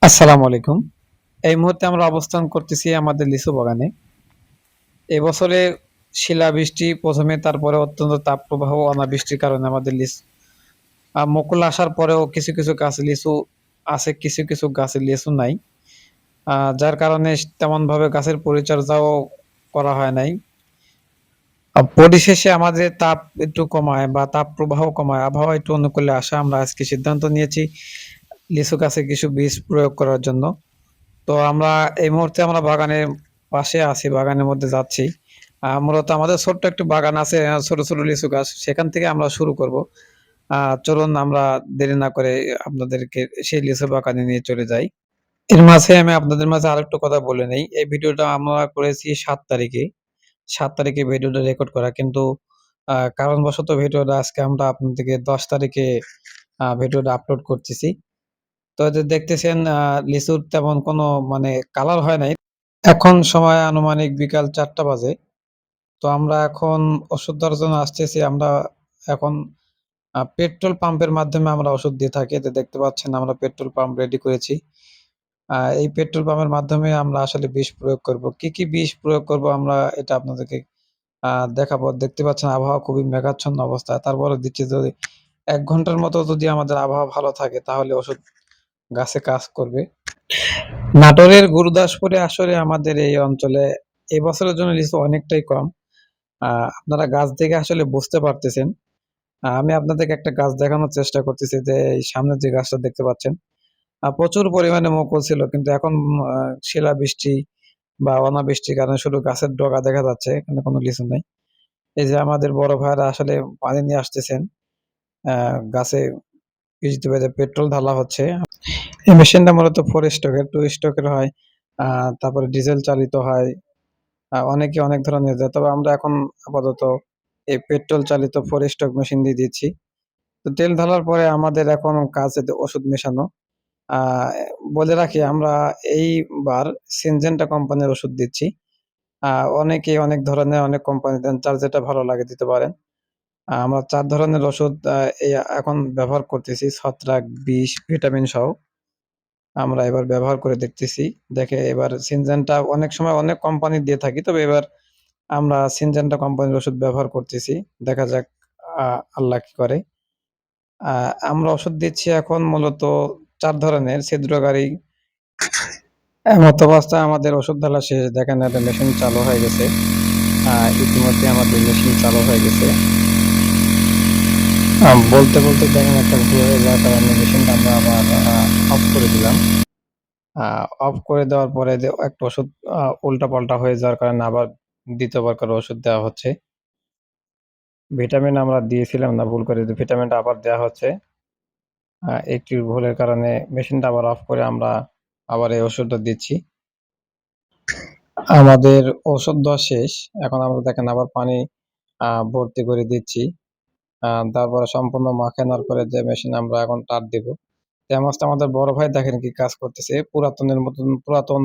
আসসালামু আলাইকুম। এই মুহূর্তে আমরা অবস্থান করতেছি আমাদের লিচু বাগানে। এবছরে শিলাবৃষ্টি ১ম এ, তারপরে অত্যন্ত তাপপ্রবাহ ও অনাবৃষ্টির কারণে আমাদের মুকুল আসার পরেও কিছু, কিছু গাছে লিচু আছে, কিছু, কিছু গাছে লিচু নাই। যার কারণে তেমনভাবে গাছের পরিচর্যাও করা হয় নাই। পরিশেষে আমাদের তাপ একটু কমায় বা তাপপ্রবাহ কমায়, আবহাওয়া একটু অনুকূলে আসা আমরা আজকে সিদ্ধান্ত নিয়েছি লিচু গাছে কিছু বীজ প্রয়োগ করার জন্য। তো আমরা এই মুহূর্তে আমরা বাগানের পাশে আছি, বাগানের মধ্যে যাচ্ছি। মূলত আমাদের ছোট্ট একটু বাগান আছে, ছোট, ছোট লিচু গাছ। সেখান থেকে আমরা শুরু করব। চলুন আমরা দেরি না করে আপনাদেরকে সেই লিচু বাগানে নিয়ে চলে যাই। এর মাঝে আমি আপনাদের মাঝে আরেকটু কথা বলে নেই। এই ভিডিওটা আমরা করেছি ৭ তারিখে। ৭ তারিখে ভিডিওটা রেকর্ড করা। কিন্তু কারণবশত ভিডিওটা আজকে আমরা আপনাদেরকে ১০ তারিখে ভিডিওটা আপলোড করতেছি। তো এই যে দেখতেছেন লিচুর তেমন কোনো মানে কালার হয় নাই। এখন সময় আনুমানিক বিকাল ৪টা বাজে। তো আমরা এখন ওষুধ দেওয়ার জন্য আসতেছি। আমরা এখন পেট্রোল পাম্পের মাধ্যমে আমরা ওষুধ দিয়ে থাকি। এতে দেখতে পাচ্ছেন আমরা পেট্রোল পাম্প রেডি করেছি। এই পেট্রোল পাম্পের মাধ্যমে আমরা আসলে বিষ প্রয়োগ করব। কি, কি বিষ প্রয়োগ করব আমরা এটা আপনাদেরকে আ দেখাবো। দেখতে পাচ্ছেন আবহাওয়া খুবই মেঘাচ্ছন্ন অবস্থা। তারপরেও দিচ্ছি, যদি ১ ঘন্টার মতো যদি আমাদের আবহাওয়া ভালো থাকে তাহলে ওষুধ গাছে কাজ করবে। নাটোরের গুরুদাসপুরে আসলে আমাদের এই অঞ্চলে এবছরের জন্য লিচু অনেকটাই কম। আ আপনারা গাছ দেখে আসলে বুঝতে পারতেছেন। আমি আপনাদেরকে একটা গাছ দেখানোর চেষ্টা করতেছি যে, এই সামনে যে গাছটা দেখতে পাচ্ছেন, প্রচুর পরিমাণে মুকুল ছিল। কিন্তু এখন আ শিলাবৃষ্টি বা অনাবৃষ্টির কারণে শুধু গাছের ডগা দেখা যাচ্ছে। এখানে কোনো লিচু নাই। এই যে আমাদের বড় ভাইয়েরা আসলে পানি নিয়ে আসতেছেন। আ গাছে বিষ দিবে, যে পেট্রোল ঢালা হচ্ছে। এই মেশিনটা মূলত 4 স্ট্রোকের, 2 স্ট্রোকের হয়। আ তারপরে ডিজেল চালিত হয়। অনেকে অনেক ধরনের দেয়। তবে আমরা এখন আপাতত এই পেট্রোল চালিত 4 স্ট্রোক মেশিন দিয়ে দিচ্ছি। তো তেল ঢালার পরে আমাদের এখন কাজ এতে ওষুধ মেশানো। আ বলে রাখি, আমরা এইবার সিনজেন্টা কোম্পানির ওষুধ দিচ্ছি। আ অনেকেই অনেক ধরনের অনেক কোম্পানি দেন। যার যেটা ভালো লাগে দিতে পারেন। আমরা ৪ ধরনের ওষুধ এখন ব্যবহার করতেছি। ছত্রাক, বিষ, ভিটামিন সহ। আমরা এবার ব্যবহার করে দেখতেছি। দেখে এবার সিনজেন্টা অনেক সময় অনেক কোম্পানি দিয়ে থাকি। তবে এবার আমরা সিনজেন্টা কোম্পানির ওষুধ ব্যবহার করতেছি। দেখা যাক আ আল্লাহ কি করে। আ আমরা ওষুধ দিচ্ছি এখন মূলত ৪ ধরনের ছিদ্রকারী। এমত অবস্থায় আমাদের ওষুধ ঢালা শেষ। দেখেন একটা মেশিন চালু হয়ে গেছে। আ ইতিমধ্যে আমাদের মেশিন চালু হয়ে গেছে। বলতে, বলতে দেখেন একটা ভুল হয়ে যাওয়ার কারণে মেশিনটা আমরা আবার অফ করে দিলাম। আ অফ করে দেওয়ার পরে যে একটা ওষুধ উল্টাপাল্টা হয়ে যাওয়ার কারণে আবার ২য় বার করে ওষুধ দেওয়া হচ্ছে। ভিটামিন আমরা দিয়েছিলাম না, ভুল করে ভিটামিনটা আবার দেওয়া হচ্ছে। একটি ভুলের কারণে মেশিনটা আবার অফ করে আমরা আবার এই ওষুধটা দিচ্ছি। আমাদের ওষুধ দেওয়া শেষ। এখন আমরা দেখেন আবার পানি ভর্তি করে দিচ্ছি। তারপরে সম্পূর্ণ মাখিয়ে নেওয়ার পরে যে মেশিনে আমরা এখন তার দিব। তেমন আমাদের বড় ভাই দেখেন কি কাজ করতেছে। পুরাতনের মতন, পুরাতন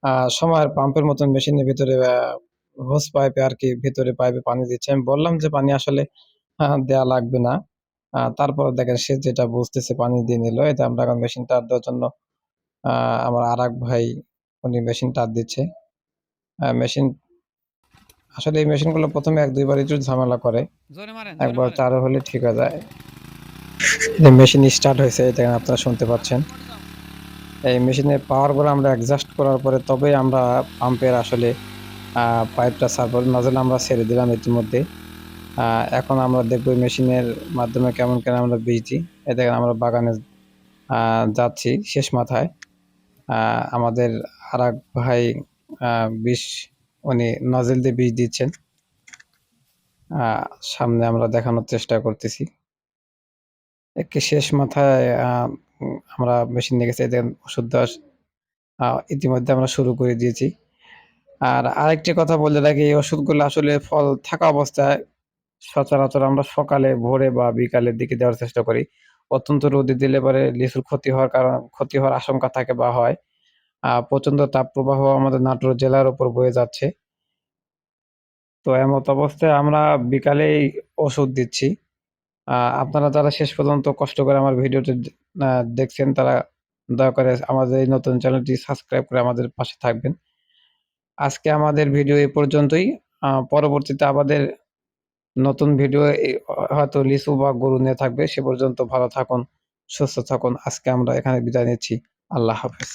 আ সময়ের পাম্পের মতন মেশিনের ভিতরে হোস পাইপে আরকি ভিতরে পাইপে পানি দিচ্ছে। আমি বললাম যে পানি আসলে দেয়া লাগবে না। তারপরে দেখেন সে যেটা বুঝতেছে পানি দিয়ে নিল। এতে আমরা এখন মেশিন তার দেওয়ার জন্য আ আমার আরেক ভাই উনি মেশিন তার দিচ্ছে। মেশিন আসলে এই মেশিনগুলো ১ম এ ১-২ বার একটু ঝামেলা করে। জোরে মারেন, জোরে একবার মারেন। চালু হলে ঠিক হয়ে যায়। এই মেশিন স্টার্ট হয়েছে, এই দেখেন আপনারা শুনতে পাচ্ছেন। এই মেশিনের পাওয়ারগুলো আমরা অ্যাডজাস্ট করার পরে তবেই আমরা পাম্পের আসলে আ পাইপটা ছাড়বো। নজেল আমরা ছেড়ে দিলাম ইতিমধ্যে। আ এখন আমরা দেখব এই মেশিনের মাধ্যমে কেমন করে আমরা বীজ দিই। এই দেখেন আমরা বাগানে আ যাচ্ছি শেষ মাথায়। আ আমাদের আরেক ভাই আ বিষ উনি নজেল দিয়ে বিষ দিচ্ছেন। আ সামনে আমরা দেখানোর চেষ্টা করতেছি। একে শেষ মাথায় আমরা মেশিন নিয়ে গেছি। এই দেখেন ওষুধ দেওয়া আ ইতিমধ্যে আমরা শুরু করে দিয়েছি। আর আরেকটি কথা বলে রাখি, এই ওষুধগুলো আসলে ফল থাকা অবস্থায় সচরাচর আমরা সকালে, ভোরে বা বিকালের দিকে দেওয়ার চেষ্টা করি। অত্যন্ত রোদে দিলে পরে লিচুর ক্ষতি হওয়ার আশঙ্কা থাকে বা হয়। প্রচণ্ড তাপপ্রবাহ আমাদের নাটোর জেলার উপর বয়ে যাচ্ছে। তো এমত অবস্থায় আমরা বিকালেই ওষুধ দিচ্ছি। আপনারা যারা শেষ পর্যন্ত কষ্ট করে আমার ভিডিওটি দে আ দেখছেন তারা দয়া করে আমাদের এই নতুন চ্যানেলটি সাবস্ক্রাইব করে আমাদের পাশে থাকবেন। আজকে আমাদের ভিডিও এ পর্যন্তই। পরবর্তীতে আমাদের নতুন ভিডিও হয়তো লিচু বা গরু নিয়ে থাকবে। সে পর্যন্ত ভালো থাকুন, সুস্থ থাকুন। আজকে আমরা এখানে বিদায় নিচ্ছি। আল্লাহ হাফেজ।